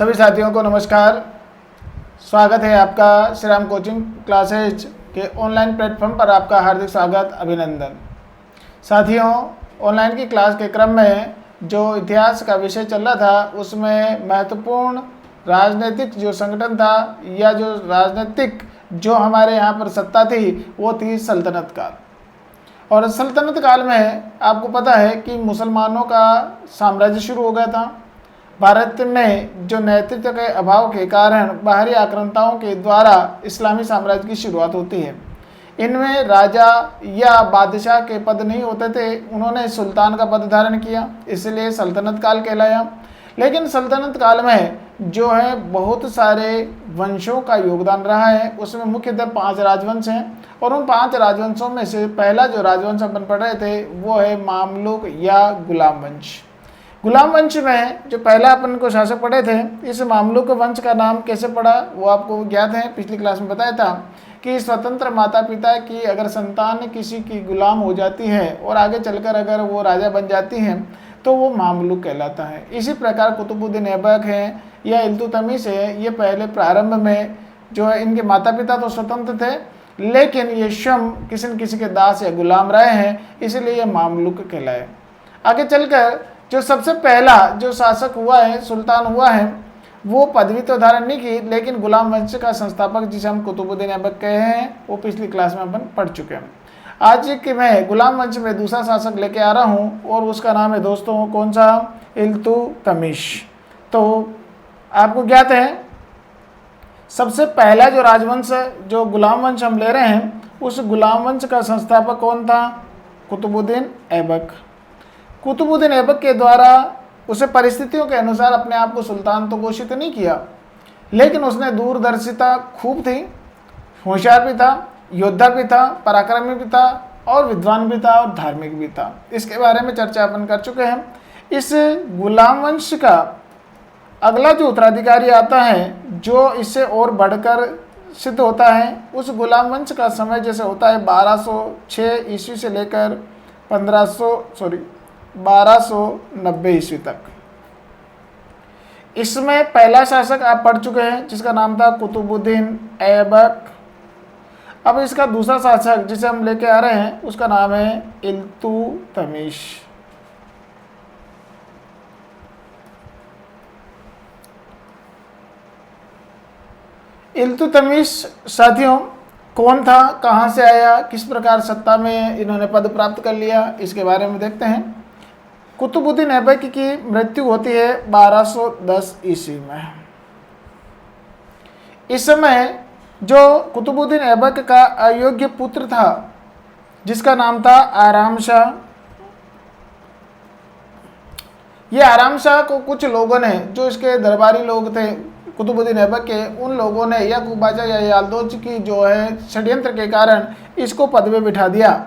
सभी साथियों को नमस्कार। स्वागत है आपका श्री राम कोचिंग क्लासेज के ऑनलाइन प्लेटफॉर्म पर। आपका हार्दिक स्वागत, अभिनंदन। साथियों, ऑनलाइन की क्लास के क्रम में जो इतिहास का विषय चल रहा था उसमें महत्वपूर्ण राजनीतिक जो संगठन था या जो राजनीतिक जो हमारे यहाँ पर सत्ता थी वो थी सल्तनत काल। और सल्तनत काल में आपको पता है कि मुसलमानों का साम्राज्य शुरू हो गया था। भारत में जो नेतृत्व के अभाव के कारण बाहरी आक्रांताओं के द्वारा इस्लामी साम्राज्य की शुरुआत होती है। इनमें राजा या बादशाह के पद नहीं होते थे, उन्होंने सुल्तान का पद धारण किया, इसलिए सल्तनत काल कहलाया। लेकिन सल्तनत काल में जो है बहुत सारे वंशों का योगदान रहा है। उसमें मुख्यतः 5 राजवंश हैं और उन 5 राजवंशों में से पहला जो राजवंश अपन पढ़ रहे थे वो है मामलुक या गुलाम वंश। गुलाम वंश में जो पहला अपन को शासक पढ़े थे, इस मामलुक वंश का नाम कैसे पड़ा वो आपको ज्ञात है। पिछली क्लास में बताया था कि स्वतंत्र माता पिता की अगर संतान किसी की गुलाम हो जाती है और आगे चलकर अगर वो राजा बन जाती हैं तो वो मामलुक कहलाता है। इसी प्रकार कुतुबुद्दीन ऐबक है या इल्तुतमिश है, ये पहले प्रारंभ में जो है इनके माता पिता तो स्वतंत्र थे, लेकिन ये स्वयं किसी न किसी के दास या गुलाम रहे हैं, इसलिए ये मामलुक कहलाए। आगे चलकर जो सबसे पहला जो शासक हुआ है, सुल्तान हुआ है, वो पदवी तो धारण नहीं की, लेकिन गुलाम वंश का संस्थापक जिसे हम कुतुबुद्दीन ऐबक कहे हैं वो पिछली क्लास में अपन पढ़ चुके हैं। आज कि मैं गुलाम वंश में दूसरा शासक लेके आ रहा हूँ और उसका नाम है दोस्तों कौन सा, इल्तुतमिश। तो आपको ज्ञात है सबसे पहला जो राजवंश जो गुलाम वंश हम ले रहे हैं उस गुलाम वंश का संस्थापक कौन था, कुतुबुद्दीन ऐबक। कुतुबुद्दीन ऐबक के द्वारा उसे परिस्थितियों के अनुसार अपने आप को सुल्तान तो घोषित नहीं किया, लेकिन उसने दूरदर्शिता खूब थी, होशियार भी था, योद्धा भी था, पराक्रमी भी था और विद्वान भी था और धार्मिक भी था। इसके बारे में चर्चा अपन कर चुके हैं। इस गुलाम वंश का अगला जो उत्तराधिकारी आता है जो इससे और बढ़कर सिद्ध होता है, उस गुलाम वंश का समय जैसे होता है 1206 ईस्वी से लेकर 1290 ईस्वी तक। इसमें पहला शासक आप पढ़ चुके हैं जिसका नाम था कुतुबुद्दीन ऐबक। अब इसका दूसरा शासक जिसे हम लेके आ रहे हैं उसका नाम है इल्तुतमिश। इल्तुतमिश साथियों कौन था, कहाँ से आया, किस प्रकार सत्ता में इन्होंने पद प्राप्त कर लिया, इसके बारे में देखते हैं। कुतुबुद्दीन ऐबक की मृत्यु होती है 1210 ईस्वी में। इस समय जो कुतुबुद्दीन ऐबक का अयोग्य पुत्र था जिसका नाम था आराम शाह, ये आराम शाह को कुछ लोगों ने जो इसके दरबारी लोग थे कुतुबुद्दीन ऐबक के, उन लोगों ने या कुबाचा या याल्दोज की जो है षड्यंत्र के कारण इसको पद पे बिठा दिया।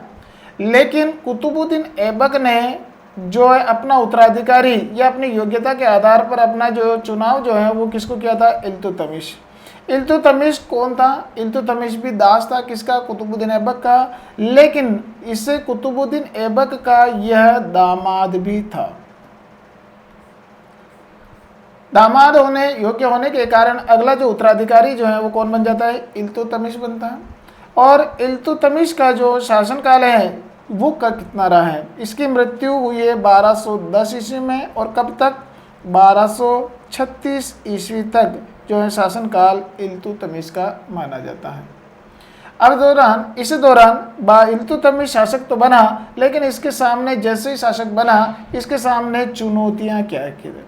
लेकिन कुतुबुद्दीन ऐबक ने जो है अपना उत्तराधिकारी या अपनी योग्यता के आधार पर अपना जो चुनाव जो है वो किसको किया था, इल्तुतमिश। इल्तुतमिश कौन था, इल्तुतमिश भी दास था किसका, कुतुबुद्दीन ऐबक का, लेकिन इससे कुतुबुद्दीन ऐबक का यह दामाद भी था। दामाद होने योग्य होने के कारण अगला जो उत्तराधिकारी जो है वो कौन बन जाता है, इल्तुतमिश बनता है। और इल्तुतमिश का जो शासनकाल है वो कितना रहा है, इसकी मृत्यु हुई है 1210 ईस्वी में और कब तक, 1236 ईस्वी तक जो है शासनकाल इल्तुतमिश का माना जाता है। अब इस दौरान इल्तुतमिश शासक तो बना, लेकिन इसके सामने जैसे ही शासक बना इसके सामने चुनौतियाँ क्या की,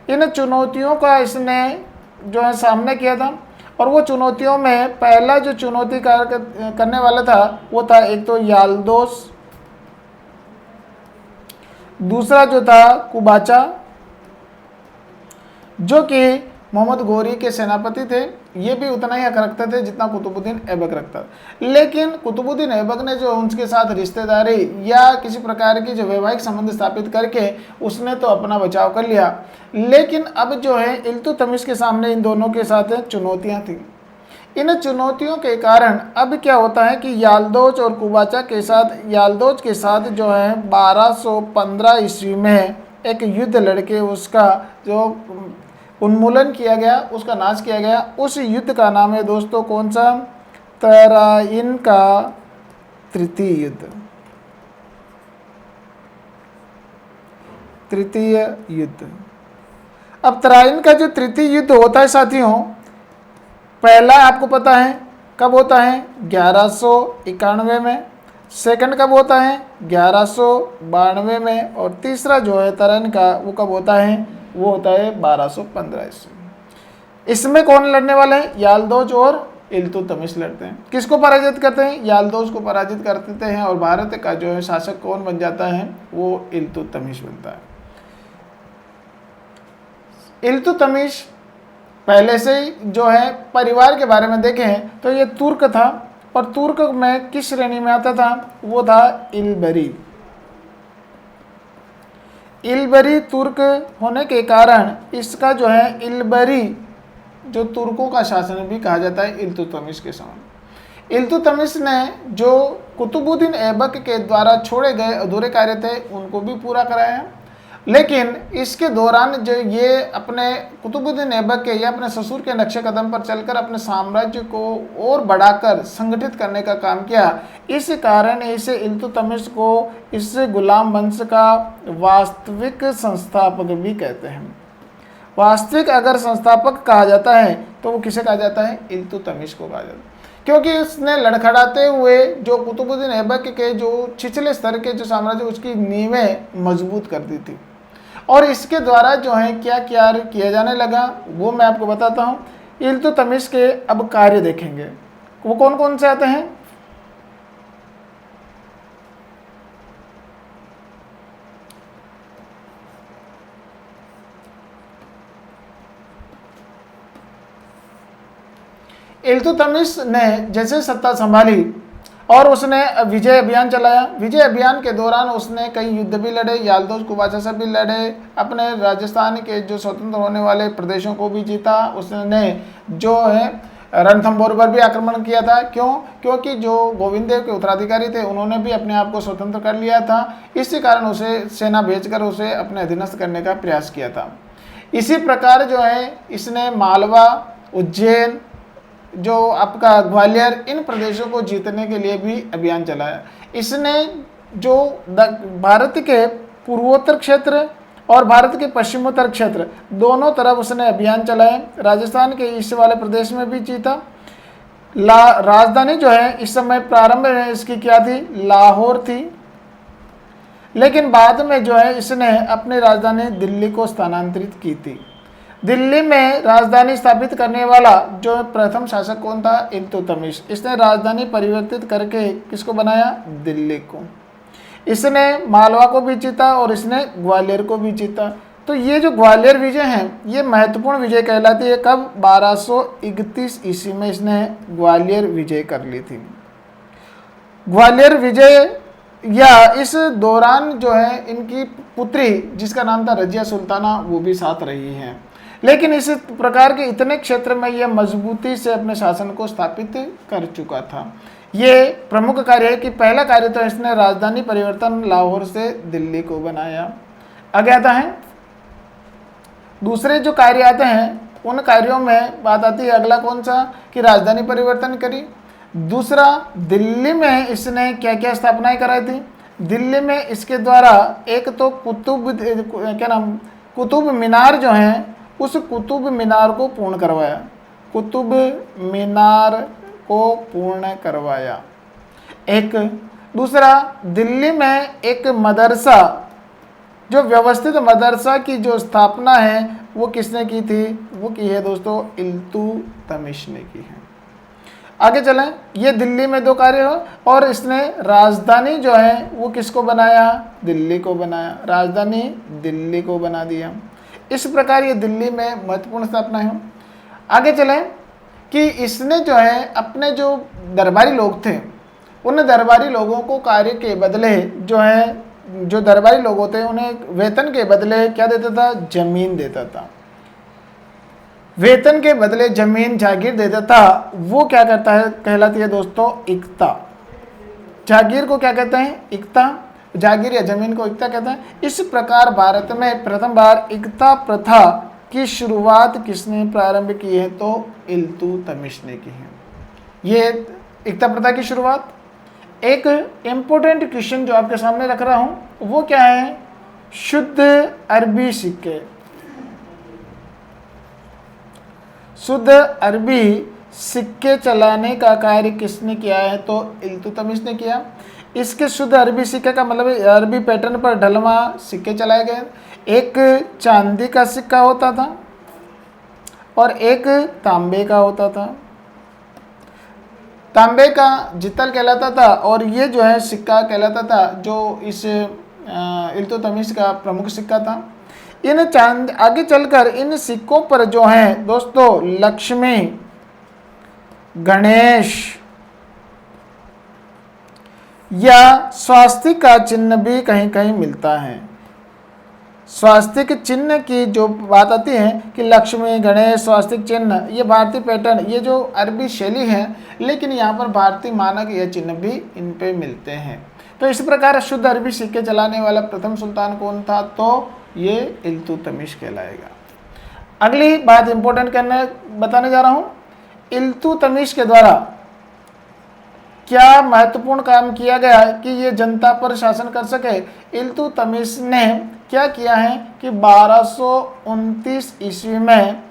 इन चुनौतियों का इसने जो है सामना किया था। और वो चुनौतियों में पहला जो चुनौती करने वाला था वो था एक तो याल्दोस, दूसरा जो था कुबाचा जो कि मोहम्मद गोरी के सेनापति थे। ये भी उतना ही हक रखते थे जितना कुतुबुद्दीन ऐबक रखता था, लेकिन कुतुबुद्दीन ऐबक ने जो उनके साथ रिश्तेदारी या किसी प्रकार की जो वैवाहिक संबंध स्थापित करके उसने तो अपना बचाव कर लिया। लेकिन अब जो है इल्तुतमिश के सामने इन दोनों के साथ चुनौतियां थी। इन चुनौतियों के कारण अब क्या होता है कि याल्दोज और कुबाचा के साथ, याल्दोज के साथ जो है 1215 ईस्वी में एक युद्ध लड़के उसका जो उन्मूलन किया गया, उसका नाश किया गया। उस युद्ध का नाम है दोस्तों कौन सा? तराइन का तृतीय युद्ध। तृतीय युद्ध। अब तराइन का जो तृतीय युद्ध होता है साथियों, पहला आपको पता है कब होता है? 1191 में। सेकंड कब होता है? 1192 में। और तीसरा जो है तराइन का, वो कब होता है? वो होता है 1215 ईस्वी। इसमें कौन लड़ने वाले हैं? याल्दोज और इल्तुतमिश लड़ते हैं। किसको पराजित करते हैं? याल्दोज को पराजित कर देते हैं। और भारत का जो है शासक कौन बन जाता है? वो इल्तुतमिश बनता है। इल्तुतमिश पहले से ही जो है परिवार के बारे में देखें तो ये तुर्क था, और तुर्क में किस श्रेणी में आता था? वो था इल्बरी। इल्बरी तुर्क होने के कारण इसका जो है इल्बरी जो तुर्कों का शासन भी कहा जाता है इल्तुतमिश के समान। इल्तुतमिश ने जो कुतुबुद्दीन ऐबक के द्वारा छोड़े गए अधूरे कार्य थे उनको भी पूरा कराया। लेकिन इसके दौरान जो ये अपने कुतुबुद्दीन ऐबक के या अपने ससुर के नक्शे कदम पर चलकर अपने साम्राज्य को और बढ़ाकर संगठित करने का काम किया। इस कारण इसे इल्तुतमिश को इस गुलाम वंश का वास्तविक संस्थापक भी कहते हैं। वास्तविक अगर संस्थापक कहा जाता है तो वो किसे कहा जाता है? इल्तुतमिश को कहा जाता है, क्योंकि इसने लड़खड़ाते हुए जो कुतुबुद्दीन ऐबक के जो छिछले स्तर के जो साम्राज्य उसकी नींवें मजबूत कर दी थी। और इसके द्वारा जो है क्या क्या किया जाने लगा वो मैं आपको बताता हूँ। इल्तुतमिश के अब कार्य देखेंगे, वो कौन कौन से आते हैं। इल्तुतमिश ने जैसे सत्ता संभाली और उसने विजय अभियान चलाया। विजय अभियान के दौरान उसने कई युद्ध भी लड़े, याल्दोज कुबाचा से भी लड़े, अपने राजस्थान के जो स्वतंत्र होने वाले प्रदेशों को भी जीता। उसने जो है रणथंभौर पर भी आक्रमण किया था। क्यों? क्योंकि जो गोविंद देव के उत्तराधिकारी थे उन्होंने भी अपने आप को स्वतंत्र कर लिया था। इसी कारण उसे सेना भेजकर उसे अपने अधीनस्थ करने का प्रयास किया था। इसी प्रकार जो है इसने मालवा, उज्जैन, जो आपका ग्वालियर, इन प्रदेशों को जीतने के लिए भी अभियान चलाया। इसने जो भारत के पूर्वोत्तर क्षेत्र और भारत के पश्चिमोत्तर क्षेत्र दोनों तरफ उसने अभियान चलाए। राजस्थान के ईस्ट वाले प्रदेश में भी जीता। राजधानी जो है इस समय प्रारंभ में इसकी क्या थी? लाहौर थी। लेकिन बाद में जो है इसने अपनी राजधानी दिल्ली को स्थानांतरित की थी। दिल्ली में राजधानी स्थापित करने वाला जो प्रथम शासक कौन था? इल्तुतमिश। इसने राजधानी परिवर्तित करके किसको बनाया? दिल्ली को। इसने मालवा को भी जीता और इसने ग्वालियर को भी जीता। तो ये जो ग्वालियर विजय हैं ये महत्वपूर्ण विजय कहलाती है। कब? 1231 ईस्वी में इसने ग्वालियर विजय कर ली थी। ग्वालियर विजय या इस दौरान जो है इनकी पुत्री जिसका नाम था रजिया सुल्ताना वो भी साथ रही हैं। लेकिन इस प्रकार के इतने क्षेत्र में यह मजबूती से अपने शासन को स्थापित कर चुका था। ये प्रमुख कार्य है कि पहला कार्य तो इसने राजधानी परिवर्तन लाहौर से दिल्ली को बनाया। आगे आता है दूसरे जो कार्य आते हैं उन कार्यों में बात आती है अगला कौन सा? कि राजधानी परिवर्तन करी। दूसरा, दिल्ली में इसने क्या क्या स्थापनाएं कराई थी? दिल्ली में इसके द्वारा एक तो कुतुब मीनार जो है उस कुतुब मीनार को पूर्ण करवाया। कुतुब मीनार को पूर्ण करवाया एक। दूसरा, दिल्ली में एक मदरसा, जो व्यवस्थित मदरसा की जो स्थापना है वो किसने की थी? वो की है दोस्तों इल्तुतमिश ने की है। आगे चलें, ये दिल्ली में दो कार्य हो। और इसने राजधानी जो है वो किसको बनाया? दिल्ली को बनाया। राजधानी दिल्ली को बना दिया। इस प्रकार ये दिल्ली में महत्वपूर्ण स्थापना है। आगे चलें कि इसने जो है अपने जो दरबारी लोग थे उन दरबारी लोगों को कार्य के बदले जो है जो दरबारी लोग होते हैं उन्हें वेतन के बदले क्या देता था? जमीन देता था। वेतन के बदले जमीन जागीर देता था। वो क्या करता है? कहलाती है दोस्तों इक्ता। जागीर को क्या कहते हैं? इक्ता। जागीर या जमीन को इक्ता कहते हैं। इस प्रकार भारत में प्रथम बार इक्ता प्रथा की शुरुआत किसने प्रारंभ की है? तो इल्तुतमिश ने की है। ये एकता प्रथा की शुरुआत। एक इम्पोर्टेंट क्वेश्चन जो आपके सामने रख रहा हूं वो क्या है? शुद्ध अरबी सिक्के। शुद्ध अरबी सिक्के चलाने का कार्य किसने किया है? तो इल्तुतमिश ने किया। इसके शुद्ध अरबी सिक्के का मतलब अरबी पैटर्न पर ढलवा सिक्के चलाए गए। एक चांदी का सिक्का होता था और एक तांबे का होता था। तांबे का जितल कहलाता था और ये जो है सिक्का कहलाता था, जो इस इल्तुतमिश का प्रमुख सिक्का था। इन चांद आगे चलकर इन सिक्कों पर जो है दोस्तों लक्ष्मी, गणेश या स्वास्तिक का चिन्ह भी कहीं कहीं मिलता है। स्वास्तिक चिन्ह की जो बात आती है कि लक्ष्मी, गणेश, स्वास्तिक चिन्ह, ये भारतीय पैटर्न, ये जो अरबी शैली है, लेकिन यहाँ पर भारतीय मानक ये चिन्ह भी इन पे मिलते हैं। तो इस प्रकार शुद्ध अरबी सिक्के चलाने वाला प्रथम सुल्तान कौन था? तो ये इल्तुतमिश कहलाएगा। अगली बात इंपॉर्टेंट बताने जा रहा हूँ। इल्तुतमिश के द्वारा क्या महत्वपूर्ण काम किया गया कि ये जनता पर शासन कर सके? इल्तुतमिश ने क्या किया है कि 1229 ईस्वी में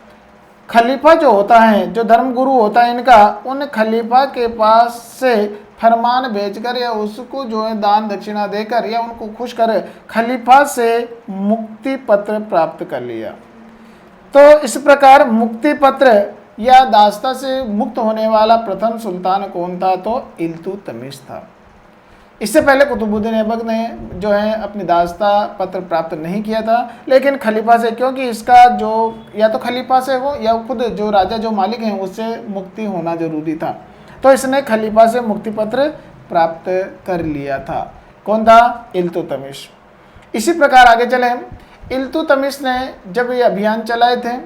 खलीफा जो होता है, जो धर्मगुरु होता है इनका, उन खलीफा के पास से फरमान भेजकर या उसको जो है दान दक्षिणा देकर या उनको खुश कर खलीफा से मुक्ति पत्र प्राप्त कर लिया। तो इस प्रकार मुक्ति पत्र या दास्ता से मुक्त होने वाला प्रथम सुल्तान कौन था? तो इल्तुतमिश था। इससे पहले कुतुबुद्दीन ऐबक ने जो है अपनी दास्ता पत्र प्राप्त नहीं किया था, लेकिन खलीफा से, क्योंकि इसका जो या तो खलीफा से हो या खुद जो राजा जो मालिक हैं उससे मुक्ति होना जरूरी था, तो इसने खलीफा से मुक्ति पत्र प्राप्त कर लिया था। कौन था? इल्तुतमिश। इसी प्रकार आगे चले। इल्तुतमिश ने जब ये अभियान चलाए थे,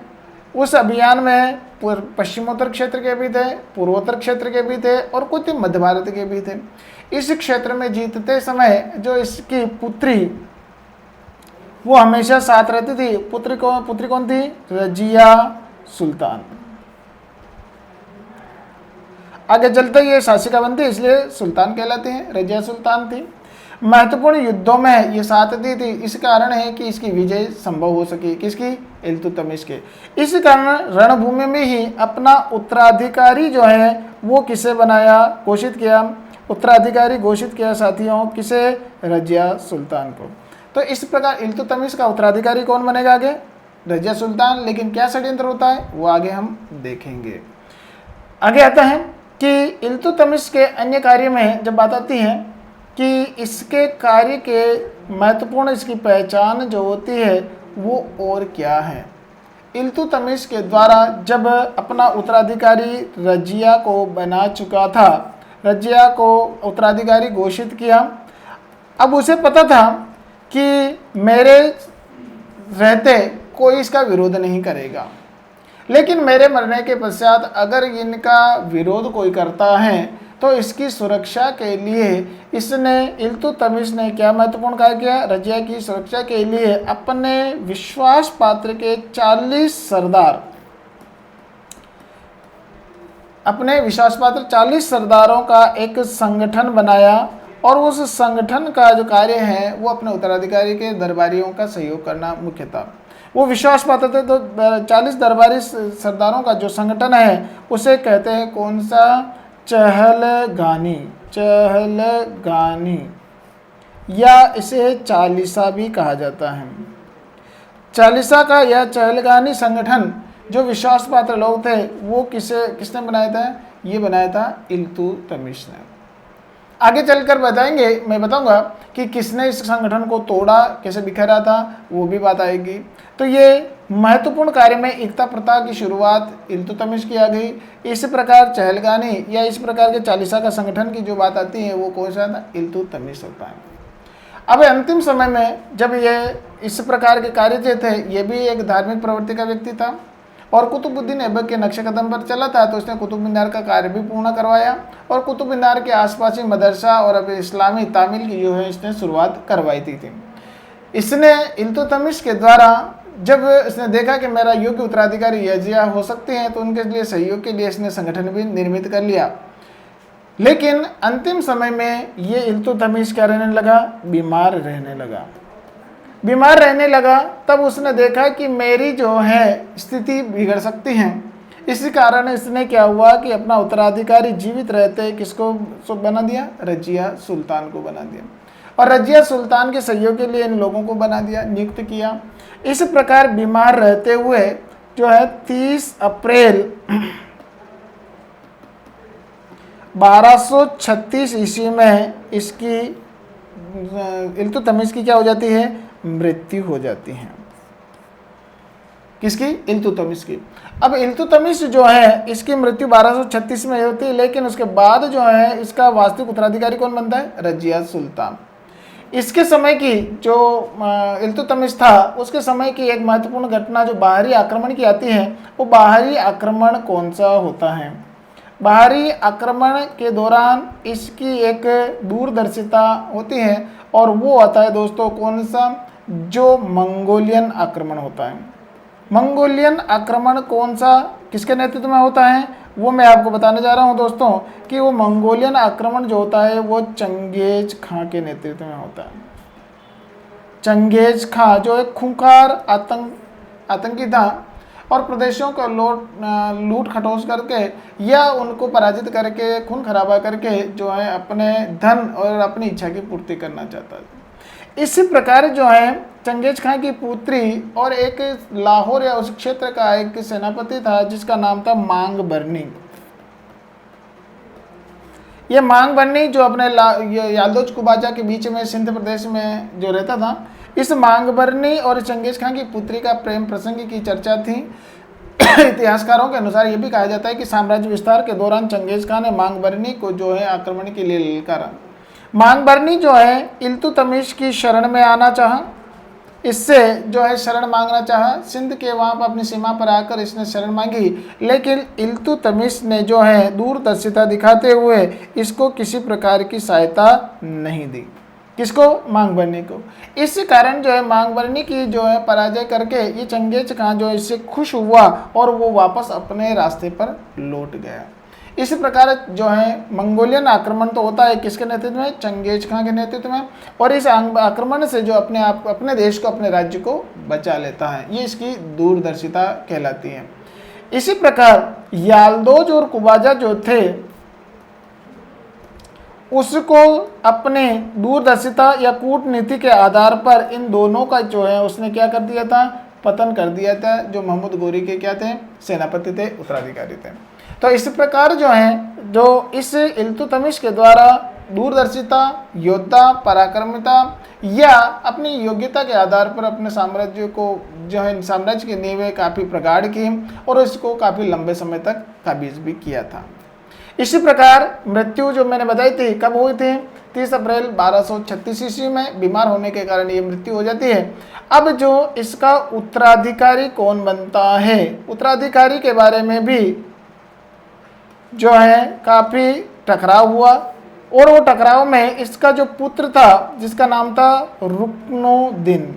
उस अभियान में पश्चिमोत्तर क्षेत्र के भी थे, पूर्वोत्तर क्षेत्र के भी थे और कुछ मध्य भारत के भी थे। इस क्षेत्र में जीतते समय जो इसकी पुत्री वो हमेशा साथ रहती थी। पुत्री कौन थी? रजिया सुल्तान। आगे चलते ये शासिका बनती, इसलिए सुल्तान कहलाते हैं। रजिया सुल्तान थी। महत्वपूर्ण युद्धों में ये साथ दी थी। इस कारण है कि इसकी विजय संभव हो सकी। किसकी? इल्तुतमिश के। इस कारण रणभूमि में ही अपना उत्तराधिकारी जो है वो किसे बनाया, घोषित किया? उत्तराधिकारी घोषित किया साथियों, किसे? रजिया सुल्तान को। तो इस प्रकार इल्तुतमिश का उत्तराधिकारी कौन बनेगा आगे? रजिया सुल्तान। लेकिन क्या षड्यंत्र होता है वो आगे हम देखेंगे। आगे आता है कि इल्तुतमिश के अन्य कार्य में जब बात आती है कि इसके कार्य के महत्वपूर्ण इसकी पहचान जो होती है वो और क्या है? इल्तुतमिश के द्वारा जब अपना उत्तराधिकारी रजिया को बना चुका था, रजिया को उत्तराधिकारी घोषित किया, अब उसे पता था कि मेरे रहते कोई इसका विरोध नहीं करेगा, लेकिन मेरे मरने के पश्चात अगर इनका विरोध कोई करता है तो इसकी सुरक्षा के लिए इसने इल्तुतमिश ने क्या महत्वपूर्ण कार्य किया? रजिया की सुरक्षा के लिए अपने विश्वास पात्र के 40 सरदार, अपने विश्वास पात्र 40 सरदारों का एक संगठन बनाया और उस संगठन का जो कार्य है वो अपने उत्तराधिकारी के दरबारियों का सहयोग करना मुख्य था। वो विश्वास पात्र थे। तो 40 दरबारी सरदारों का जो संगठन है उसे कहते हैं कौन सा? चहलगानी। चहलगानी या इसे चालीसा भी कहा जाता है। चालीसा का यह चहलगानी संगठन जो विश्वास पात्र लोग थे वो किसने बनाया था? ये बनाया था इल्तुतमिश ने। आगे चलकर बताएंगे, मैं बताऊंगा कि किसने इस संगठन को तोड़ा, कैसे बिखरा था, वो भी बात आएगी। तो ये महत्वपूर्ण कार्य में एकता प्रथा की शुरुआत इल्तुतमिश की आ गई। इस प्रकार चहलगानी या इस प्रकार के चालीसा का संगठन की जो बात आती है वो कौन सा था? इल्तुतमिश होता है। अब अंतिम समय में जब ये इस प्रकार के कार्य जो थे, ये भी एक धार्मिक प्रवृत्ति का व्यक्ति था और कुतुबुद्दीन ऐबक के नक्शे कदम पर चला था, तो उसने कुतुब मीनार का कार्य भी पूर्ण करवाया और कुतुब मीनार के आसपास ही मदरसा और अब इस्लामी तामील की जो है इसने शुरुआत करवाई थी। इसने इल्तुतमिश के द्वारा जब इसने देखा कि मेरा योग्य उत्तराधिकारी रजिया हो सकते हैं तो उनके लिए सहयोग के लिए इसने संगठन भी निर्मित कर लिया। लेकिन अंतिम समय में ये इल्तुतमिश क्या रहने लगा, बीमार रहने लगा। बीमार रहने लगा तब उसने देखा कि मेरी जो है स्थिति बिगड़ सकती है। इसी कारण इसने क्या हुआ कि अपना उत्तराधिकारी जीवित रहते किसको बना दिया, रजिया सुल्तान को बना दिया, और रजिया सुल्तान के सहयोग के लिए इन लोगों को बना दिया, नियुक्त किया। इस प्रकार बीमार रहते हुए जो है 30 अप्रैल 1236 ईस्वी में इसकी इल्तुतमिश की क्या हो जाती है, मृत्यु हो जाती है। किसकी, इल्तुतमिश की। अब इल्तुतमिश जो है इसकी मृत्यु 1236 में होती है, लेकिन उसके बाद जो है इसका वास्तविक उत्तराधिकारी कौन बनता है, रजिया सुल्तान। इसके समय की जो इल्तुतमिश था उसके समय की एक महत्वपूर्ण घटना जो बाहरी आक्रमण की आती है, वो बाहरी आक्रमण कौन सा होता है। बाहरी आक्रमण के दौरान इसकी एक दूरदर्शिता होती है और वो आता है दोस्तों कौन सा, जो मंगोलियन आक्रमण होता है। मंगोलियन आक्रमण कौन सा किसके नेतृत्व में होता है, वो मैं आपको बताने जा रहा हूँ दोस्तों कि वो मंगोलियन आक्रमण जो होता है वो चंगेज खां के नेतृत्व में होता है। चंगेज खां जो एक खूंखार आतंकी था और प्रदेशों को लूट खटोस करके या उनको पराजित करके खून खराबा करके जो है अपने धन और अपनी इच्छा की पूर्ति करना चाहता है। इसी प्रकार जो है चंगेज खां की पुत्री और एक लाहौर या उस क्षेत्र का एक सेनापति था जिसका नाम था मांग बर्नी। ये मांग बर्नी जो अपने याल्दोज कुबाजा के बीच में सिंध प्रदेश में जो रहता था, इस मांग बर्नी और चंगेज खां की पुत्री का प्रेम प्रसंग की चर्चा थी। इतिहासकारों के अनुसार यह भी कहा जाता है कि साम्राज्य विस्तार के दौरान चंगेज खां ने मांग बर्नी को जो है आक्रमण के लिए ललकारा। मांग बर्नी जो है इल्तुतमिश की शरण में आना चाहा, इससे जो है शरण मांगना चाहा, सिंध के वहाँ पर अपनी सीमा पर आकर इसने शरण मांगी, लेकिन इल्तुतमिश ने जो है दूरदर्शिता दिखाते हुए इसको किसी प्रकार की सहायता नहीं दी। किसको, मांग बर्नी को। इस कारण जो है मांग बर्नी की जो है पराजय करके ये चंगेज खां जो इससे खुश हुआ और वो वापस अपने रास्ते पर लौट गया। इस प्रकार जो है मंगोलियन आक्रमण तो होता है किसके नेतृत्व में, चंगेज खां के नेतृत्व में, और इस आक्रमण से जो अपने देश को, अपने राज्य को बचा लेता है, ये इसकी दूरदर्शिता कहलाती है। इसी प्रकार याल्दोज और कुबाजा जो थे उसको अपने दूरदर्शिता या कूटनीति के आधार पर इन दोनों का जो है उसने क्या कर दिया था, पतन कर दिया था, जो महमूद गोरी के क्या थे, सेनापति थे, उत्तराधिकारी थे। तो इस प्रकार जो है जो इस इल्तुतमिश के द्वारा दूरदर्शिता, योद्धा, पराक्रमिता या अपनी योग्यता के आधार पर अपने साम्राज्य को जो है साम्राज्य की नींवें काफ़ी प्रगाढ़ की और इसको काफ़ी लंबे समय तक काबिज भी किया था। इसी प्रकार मृत्यु जो मैंने बताई थी कब हुई थी, 30 अप्रैल 1236 ईस्वी में बीमार होने के कारण ये मृत्यु हो जाती है। अब जो इसका उत्तराधिकारी कौन बनता है, उत्तराधिकारी के बारे में भी जो है काफ़ी टकराव हुआ और वो टकराव में इसका जो पुत्र था जिसका नाम था रुकनुद्दीन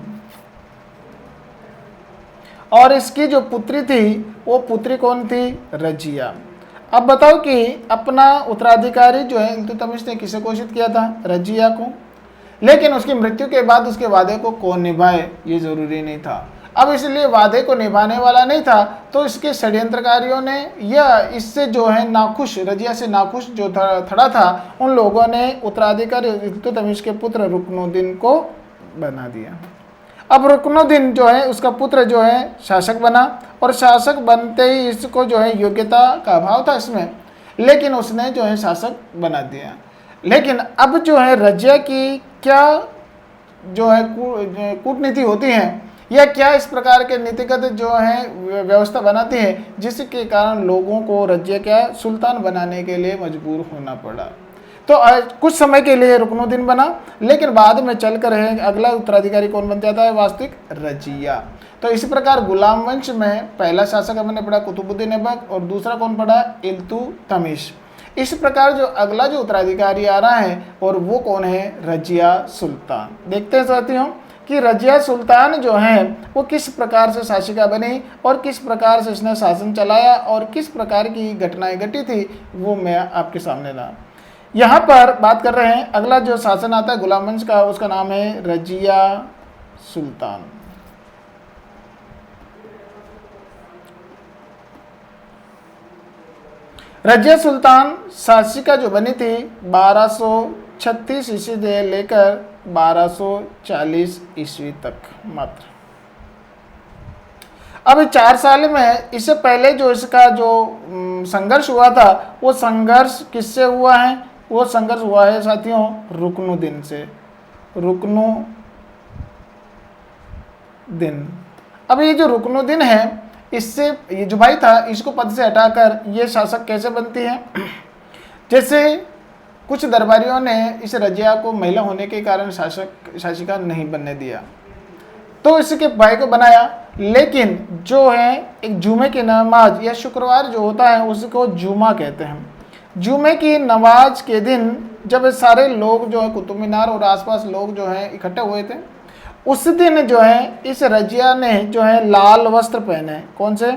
और इसकी जो पुत्री थी वो पुत्री कौन थी, रजिया। अब बताओ कि अपना उत्तराधिकारी जो है इल्तुतमिश ने किसे घोषित किया था, रजिया को, लेकिन उसकी मृत्यु के बाद उसके वादे को कौन निभाए ये जरूरी नहीं था। अब इसलिए वादे को निभाने वाला नहीं था तो इसके षड्यंत्रकारियों ने या इससे जो है नाखुश, रजिया से नाखुश जो थड़ा था, उन लोगों ने उत्तराधिकारी इल्तुतमिश के पुत्र रुकनुद्दीन को बना दिया। अब रुकनुद्दीन जो है उसका पुत्र जो है शासक बना और शासक बनते ही इसको जो है योग्यता का अभाव था इसमें, लेकिन उसने जो है शासक बना दिया। लेकिन अब जो है रजिया की क्या जो है कूटनीति होती है या क्या इस प्रकार के नीतिगत जो है व्यवस्था बनाती है जिसके कारण लोगों को रजिया क्या सुल्तान बनाने के लिए मजबूर होना पड़ा। तो कुछ समय के लिए रुकनुद्दीन बना, लेकिन बाद में चलकर है अगला उत्तराधिकारी कौन बन जाता है, वास्तविक रजिया। तो इसी प्रकार गुलाम वंश में पहला शासक हमने पढ़ा कुतुबुद्दीन ऐबक और दूसरा कौन पढ़ा, इल्तुतमिश। इस प्रकार जो अगला जो उत्तराधिकारी आ रहा है और वो कौन है, रजिया सुल्तान। देखते हैं साथियों कि रजिया सुल्तान जो है वो किस प्रकार से शासिका बनी और किस प्रकार से इसने शासन चलाया और किस प्रकार की घटनाएं घटी थी, वो मैं आपके सामने ला। यहाँ पर बात कर रहे हैं, अगला जो शासन आता है गुलाम वंश का, उसका नाम है रजिया सुल्तान। रजिया सुल्तान शासिका जो बनी थी 1236 ईस्वी से लेकर 1240 ईस्वी तक मात्र। अब 4 साल में, इससे पहले जो इसका जो संघर्ष हुआ था, वो संघर्ष किससे हुआ है? वो संघर्ष हुआ है साथियों रुकनुद्दीन से। रुकनुद्दीन। अब ये जो रुकनुद्दीन है, इससे ये जो भाई था, इसको पद से हटाकर ये शासक कैसे बनती है? जैसे कुछ दरबारियों ने इस रजिया को महिला होने के कारण शासिका नहीं बनने दिया, तो इसके भाई को बनाया। लेकिन जो है एक जुमे की नमाज या शुक्रवार जो होता है उसको जुमा कहते हैं। जुमे की नमाज के दिन जब सारे लोग जो है कुतुब मीनार और आसपास लोग जो है इकट्ठे हुए थे, उस दिन जो है इस रजिया ने जो है लाल वस्त्र पहने। कौन से?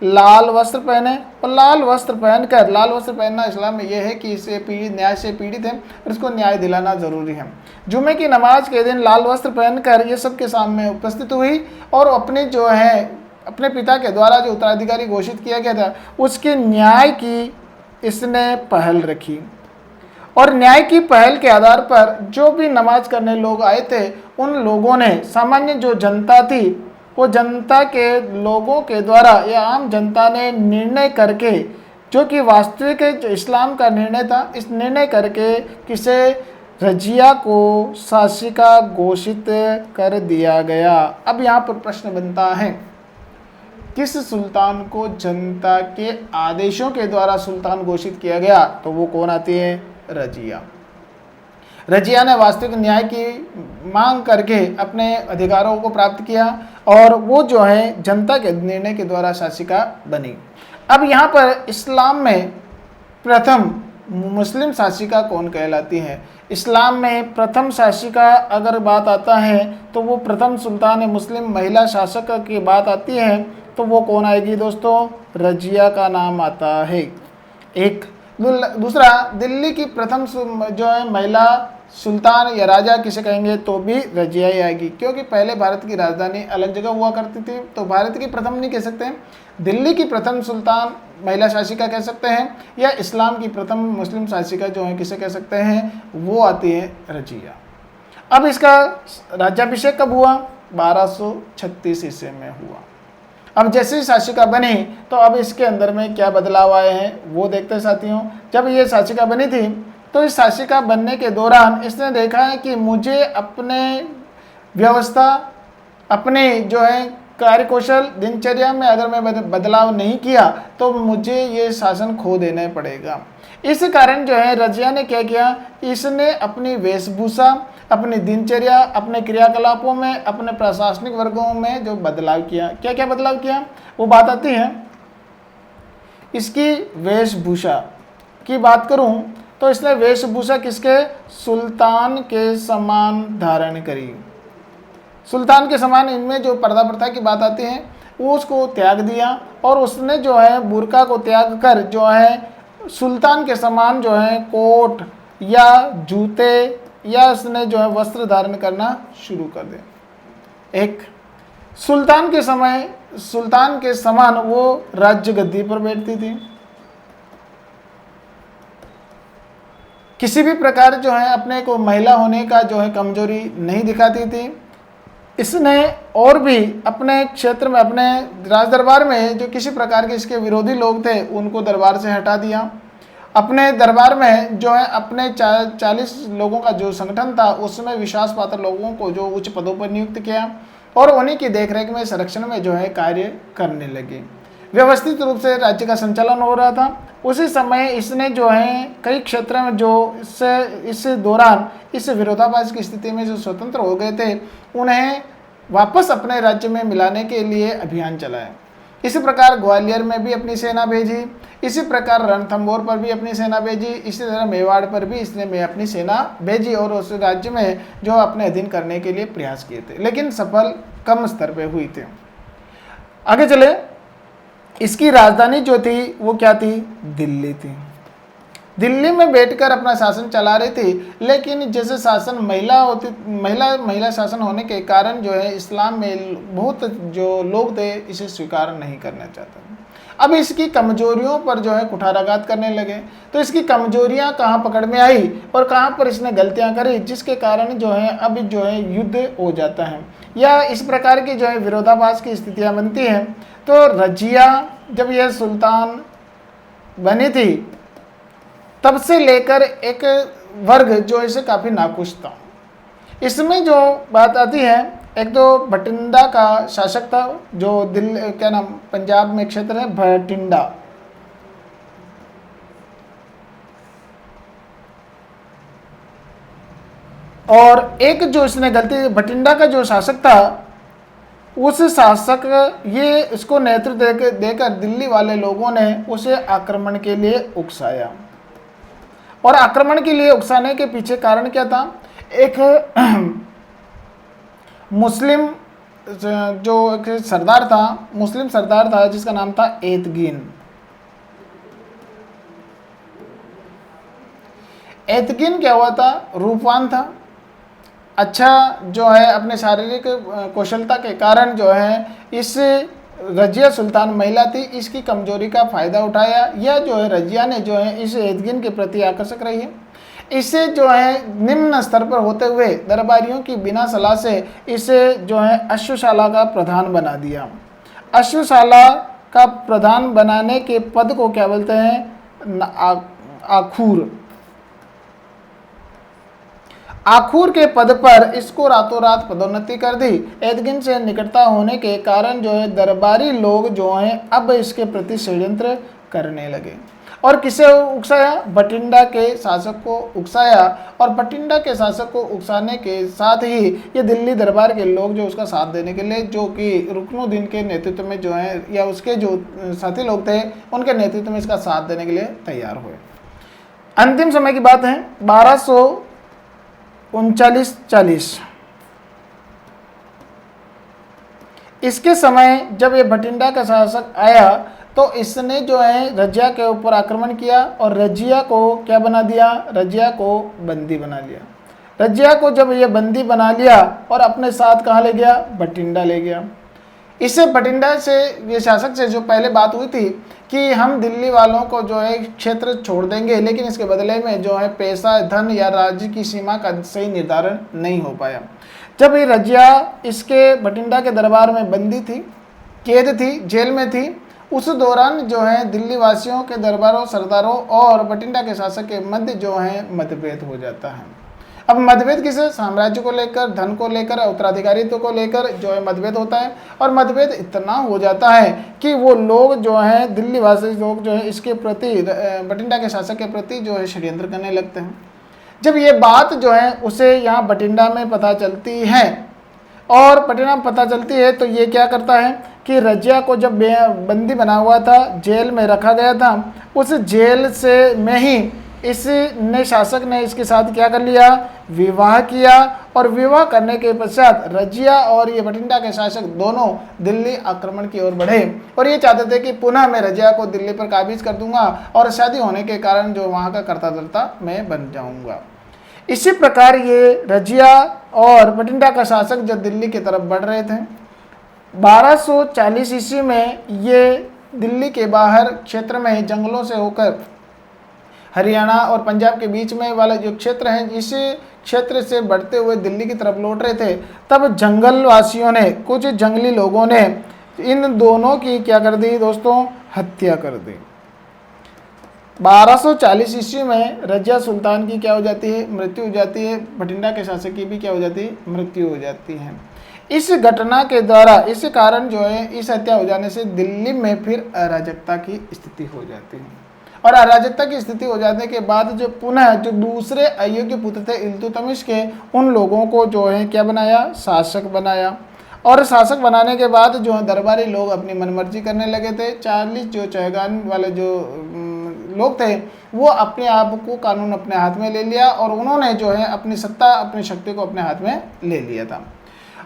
लाल वस्त्र पहने। और लाल वस्त्र पहनकर, लाल वस्त्र पहनना इस्लाम में यह है कि इसे न्याय से पीड़ित है और इसको न्याय दिलाना ज़रूरी है। जुमे की नमाज के दिन लाल वस्त्र पहनकर ये सबके सामने उपस्थित हुई और अपने जो है अपने पिता के द्वारा जो उत्तराधिकारी घोषित किया गया था उसके न्याय की इसने पहल रखी। और न्याय की पहल के आधार पर जो भी नमाज करने लोग आए थे, उन लोगों ने, सामान्य जो जनता थी, वो जनता के लोगों के द्वारा या आम जनता ने निर्णय करके, जो कि वास्तविक जो इस्लाम का निर्णय था, इस निर्णय करके किसे रजिया को शासिका घोषित कर दिया गया। अब यहाँ पर प्रश्न बनता है, किस सुल्तान को जनता के आदेशों के द्वारा सुल्तान घोषित किया गया? तो वो कौन आती है? रजिया। रजिया ने वास्तविक न्याय की मांग करके अपने अधिकारों को प्राप्त किया और वो जो है जनता के निर्णय के द्वारा शासिका बनी। अब यहाँ पर इस्लाम में प्रथम मुस्लिम शासिका कौन कहलाती है? इस्लाम में प्रथम शासिका अगर बात आता है तो वो प्रथम सुल्तान मुस्लिम महिला शासक की बात आती है तो वो कौन आएगी दोस्तों? रजिया का नाम आता है। एक दूसरा, दिल्ली की प्रथम जो है महिला सुल्तान या राजा किसे कहेंगे? तो भी रजिया ही आएगी, क्योंकि पहले भारत की राजधानी अलग जगह हुआ करती थी, तो भारत की प्रथम नहीं कह सकते हैं, दिल्ली की प्रथम सुल्तान महिला शासिका कह सकते हैं, या इस्लाम की प्रथम मुस्लिम शासिका जो है किसे कह सकते हैं? वो आती है रजिया। अब इसका राज्याभिषेक कब हुआ? 1236 ईस्वी में हुआ। अब जैसे ही शासिका बनी तो अब इसके अंदर में क्या बदलाव आए हैं वो देखते हैं साथियों। जब ये शासिका बनी थी तो इस शासिका बनने के दौरान इसने देखा है कि मुझे अपने व्यवस्था, अपने जो है कार्यकौशल, दिनचर्या में अगर मैं बदलाव नहीं किया तो मुझे ये शासन खो देना पड़ेगा। इस कारण जो है रजिया ने क्या किया, इसने अपनी वेशभूषा, अपनी दिनचर्या, अपने क्रियाकलापों में, अपने प्रशासनिक वर्गों में जो बदलाव किया। क्या क्या बदलाव किया वो बात आती है। इसकी वेशभूषा की बात करूं तो इसने वेशभूषा किसके? सुल्तान के समान धारण करी। सुल्तान के समान इनमें जो पर्दा प्रथा की बात आती है वो उसको त्याग दिया और उसने जो है बुर्का को त्याग कर जो है सुल्तान के समान जो है कोट या जूते या उसने जो है वस्त्र धारण करना शुरू कर दिया। एक सुल्तान के समान वो राज्य गद्दी पर बैठती थी। किसी भी प्रकार जो है अपने को महिला होने का जो है कमजोरी नहीं दिखाती थी। इसने और भी अपने क्षेत्र में, अपने राज दरबार में जो किसी प्रकार के इसके विरोधी लोग थे उनको दरबार से हटा दिया। अपने दरबार में जो है अपने 40 लोगों का जो संगठन था उसमें विश्वास पात्र लोगों को जो उच्च पदों पर नियुक्त किया और उन्हीं की देखरेख में, संरक्षण में जो है कार्य करने लगे। व्यवस्थित रूप से राज्य का संचालन हो रहा था। उसी समय इसने जो है कई क्षेत्र में जो इस दौरान इस विरोधाभास की स्थिति में जो स्वतंत्र हो गए थे उन्हें वापस अपने राज्य में मिलाने के लिए अभियान चलाया। इसी प्रकार ग्वालियर में भी अपनी सेना भेजी, इसी प्रकार रणथंभौर पर भी अपनी सेना भेजी, इसी तरह मेवाड़ पर भी इसने अपनी सेना भेजी और उस राज्य में जो अपने अधीन करने के लिए प्रयास किए थे, लेकिन सफल कम स्तर पे हुई थे। आगे चले, इसकी राजधानी जो थी वो क्या थी? दिल्ली थी। दिल्ली में बैठकर अपना शासन चला रही थी, लेकिन जैसे शासन महिला शासन होने के कारण जो है इस्लाम में बहुत जो लोग थे इसे स्वीकार नहीं करना चाहते। अब इसकी कमजोरियों पर जो है कुठाराघात करने लगे। तो इसकी कमजोरियां कहाँ पकड़ में आई और कहाँ पर इसने गलतियां करी, जिसके कारण जो है अब जो है युद्ध हो जाता है या इस प्रकार की जो है विरोधाभास की स्थितियां बनती हैं। तो रजिया जब यह सुल्तान बनी थी तब से लेकर एक वर्ग जो इसे काफ़ी नाखुश था। इसमें जो बात आती है, एक तो भटिंडा का शासक था जो पंजाब में क्षेत्र है भटिंडा, और एक जो इसने गलती, भटिंडा का जो शासक था उस शासक ये इसको नेतृत्व देकर दिल्ली वाले लोगों ने उसे आक्रमण के लिए उकसाया। और आक्रमण के लिए उकसाने के पीछे कारण क्या था? एक मुस्लिम जो एक सरदार था, मुस्लिम सरदार था जिसका नाम था एतगीन। एतगीन क्या हुआ था? रूपवान था, अच्छा जो है अपने शारीरिक कौशलता के कारण जो है इस रजिया सुल्तान महिला थी, इसकी कमजोरी का फायदा उठाया। यह जो है रजिया ने जो है इस एतगीन के प्रति आकर्षक रही है। इसे जो है निम्न स्तर पर होते हुए दरबारियों की बिना सलाह से इसे जो है अश्वशाला का प्रधान बना दिया। अश्वशाला का प्रधान बनाने के पद को क्या बोलते हैं? आखूर। आखूर के पद पर इसको रातों रात पदोन्नति कर दी। एतगीन से निकटता होने के कारण जो है दरबारी लोग जो हैं अब इसके प्रति षड्यंत्र करने लगे। और किसे उकसाया? भटिंडा के शासक को उकसाया। और भटिंडा के शासक को उकसाने के साथ ही ये दिल्ली दरबार के लोग जो उसका साथ देने के लिए, जो कि रुकनुद्दीन के नेतृत्व में जो है या उसके जो साथी लोग थे उनके नेतृत्व में इसका साथ देने के लिए तैयार हुए। अंतिम समय की बात है 1239-40। इसके समय जब ये भटिंडा का शासक आया तो इसने जो है रजिया के ऊपर आक्रमण किया और रजिया को क्या बना दिया? रजिया को बंदी बना लिया। रजिया को जब ये बंदी बना लिया और अपने साथ कहाँ ले गया? भटिंडा ले गया। इससे भटिंडा से, ये शासक से जो पहले बात हुई थी कि हम दिल्ली वालों को जो है क्षेत्र छोड़ देंगे, लेकिन इसके बदले में जो है पैसा, धन या राज्य की सीमा का सही निर्धारण नहीं हो पाया। जब ये रजिया इसके भटिंडा के दरबार में बंदी थी, कैद थी, जेल में थी, उस दौरान जो है दिल्ली वासियों के दरबारों, सरदारों और भटिंडा के शासक के मध्य जो है मतभेद हो जाता है। अब मतभेद किसे? साम्राज्य को लेकर, धन को लेकर, उत्तराधिकारित्व को लेकर जो है मतभेद होता है। और मतभेद इतना हो जाता है कि वो लोग जो हैं दिल्ली वासी लोग जो है इसके प्रति, भटिंडा के शासक के प्रति जो है षड्यंत्र करने लगते हैं। जब ये बात जो है उसे यहाँ भटिंडा में पता चलती है और भटिंडा में पता चलती है तो ये क्या करता है कि रजिया को जब बंदी बना हुआ था, जेल में रखा गया था, उस जेल से में ही इसने शासक ने इसके साथ क्या कर लिया? विवाह किया। और विवाह करने के पश्चात रजिया और ये भटिंडा के शासक दोनों दिल्ली आक्रमण की ओर बढ़े और ये चाहते थे कि पुनः मैं रजिया को दिल्ली पर काबिज कर दूंगा और शादी होने के कारण जो वहाँ का कर्ता धर्ता मैं बन जाऊंगा। इसी प्रकार ये रजिया और भटिंडा का शासक जब दिल्ली की तरफ बढ़ रहे थे, 1240 ईस्वी में ये दिल्ली के बाहर क्षेत्र में जंगलों से होकर हरियाणा और पंजाब के बीच में वाला जो क्षेत्र है, इस क्षेत्र से बढ़ते हुए दिल्ली की तरफ लौट रहे थे, तब जंगल वासियों ने, कुछ जंगली लोगों ने इन दोनों की क्या कर दी दोस्तों? हत्या कर दी। 1240 ईस्वी में रजिया सुल्तान की क्या हो जाती है? मृत्यु हो जाती है। भटिंडा के शासक की भी क्या हो जाती है? मृत्यु हो जाती है। इस घटना के द्वारा, इस कारण जो है इस हत्या हो जाने से दिल्ली में फिर अराजकता की स्थिति हो जाती है। और अराजकता की स्थिति हो जाने के बाद जो पुनः जो दूसरे अयोग्य पुत्र थे इल्तुतमिश के, उन लोगों को जो है क्या बनाया? शासक बनाया। और शासक बनाने के बाद जो है दरबारी लोग अपनी मनमर्जी करने लगे थे। 40 जो चौगान वाले जो लोग थे वो अपने आप को कानून अपने हाथ में ले लिया और उन्होंने जो है अपनी सत्ता अपनी शक्ति को अपने हाथ में ले लिया था।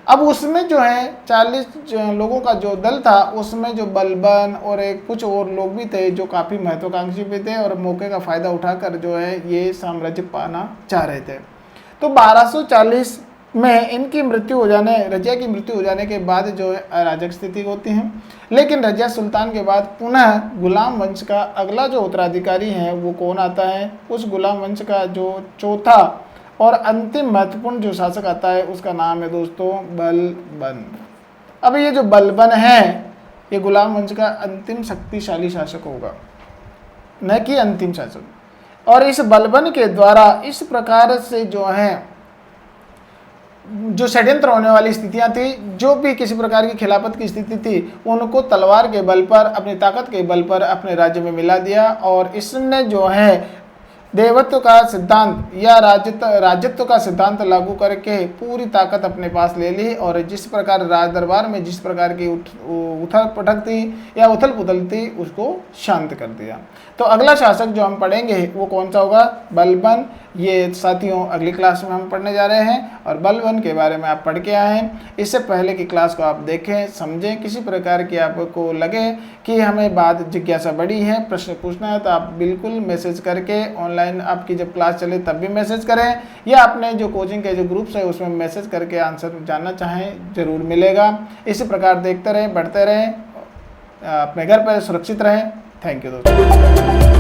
अब उसमें जो है 40 लोगों का जो दल था उसमें जो बलबन और एक कुछ और लोग भी थे जो काफ़ी महत्वाकांक्षी भी थे और मौके का फ़ायदा उठाकर जो है ये साम्राज्य पाना चाह रहे थे। तो 1240 में इनकी मृत्यु हो जाने रजिया की मृत्यु हो जाने के बाद जो है अराजक स्थिति होती है। लेकिन रजिया सुल्तान के बाद पुनः गुलाम वंश का अगला जो उत्तराधिकारी है वो कौन आता है? उस गुलाम वंश का जो चौथा और अंतिम महत्वपूर्ण जो शासक आता है उसका नाम है दोस्तों बलबन। अब ये जो बलबन है ये गुलाम वंश का अंतिम शक्तिशाली शासक होगा, न कि अंतिम शासक। और इस बलबन के द्वारा इस प्रकार से जो है जो षड्यंत्र होने वाली स्थितियां थी, जो भी किसी प्रकार की खिलाफत की स्थिति थी उनको तलवार के बल पर अपनी ताकत के बल पर अपने राज्य में मिला दिया और इसने जो है देवत्व का सिद्धांत या राज्यत्व का सिद्धांत लागू करके पूरी ताकत अपने पास ले ली। और जिस प्रकार राज दरबार में जिस प्रकार की उथल पटक थी या उथल पुथल थी उसको शांत कर दिया। तो अगला शासक जो हम पढ़ेंगे वो कौन सा होगा? बलबन। ये साथियों अगली क्लास में हम पढ़ने जा रहे हैं और बलबन के बारे में आप पढ़ के आए हैं। इससे पहले की क्लास को आप देखें समझें, किसी प्रकार की आपको लगे कि हमें बात जिज्ञासा बड़ी है, प्रश्न पूछना है तो आप बिल्कुल मैसेज करके ऑनलाइन आपकी जब क्लास चले तब भी मैसेज करें या अपने जो कोचिंग के जो ग्रुप्स है उसमें मैसेज करके आंसर जानना चाहें ज़रूर मिलेगा। इसी प्रकार देखते रहें, बढ़ते रहें, अपने घर पर सुरक्षित रहें। थैंक यू दोस्तों।